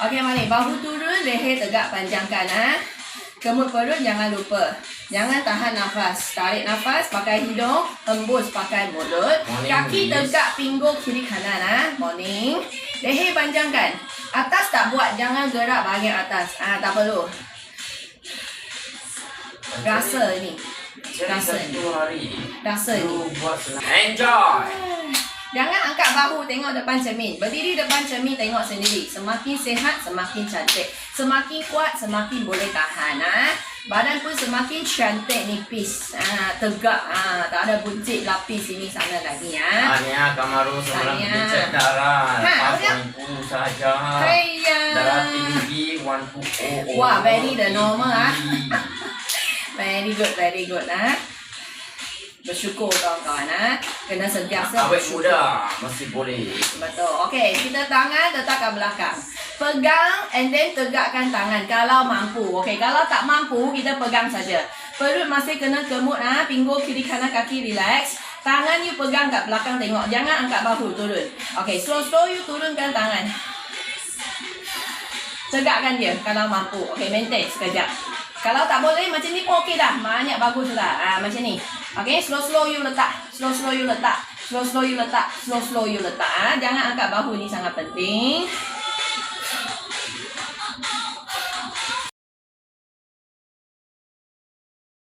Okey, mari. Bahu turun, leher tegak, panjangkan. Kemut perut jangan lupa. Jangan tahan nafas. Tarik nafas pakai hidung, hembus pakai mulut. Kaki tegak, pinggul kiri kanan. Morning. Leher panjangkan. Atas tak buat, jangan gerak bahagian atas. Tak perlu. Rasa ni. Rasa ni. Rasa ni. Enjoy. Jangan angkat bahu tengok depan cermin. Berdiri depan cermin tengok sendiri. Semakin sihat, semakin cantik. Semakin kuat, semakin boleh tahan. Badan pun semakin cantik, nipis. Tegak. Tak ada buncit lapis sini sana lagi. Hanya Kamaru seorang pijat darah. 80 saja. Darah tinggi 120. Wah, very the normal. Very good, very good. Bersyukur kawan-kawan. Kena sentiasa awet bersyukur. muda masih boleh. Betul. Okey, kita tangan letakkan belakang. Pegang and then tegakkan tangan kalau mampu. Okey, kalau tak mampu kita pegang saja. Perut masih kena kemut. Pinggul kiri kanan kaki relax. Tangan you pegang kat belakang tengok. Jangan angkat bahu turun. Okey, slow you turunkan tangan. Tegakkan dia kalau mampu. Okey, maintain sekejap. Kalau tak boleh macam ni pun okey dah. Banyak bagus dah. Macam ni. Okey, slow you letak. Slow you letak. Slow you letak. Slow you letak. Jangan angkat bahu ni sangat penting.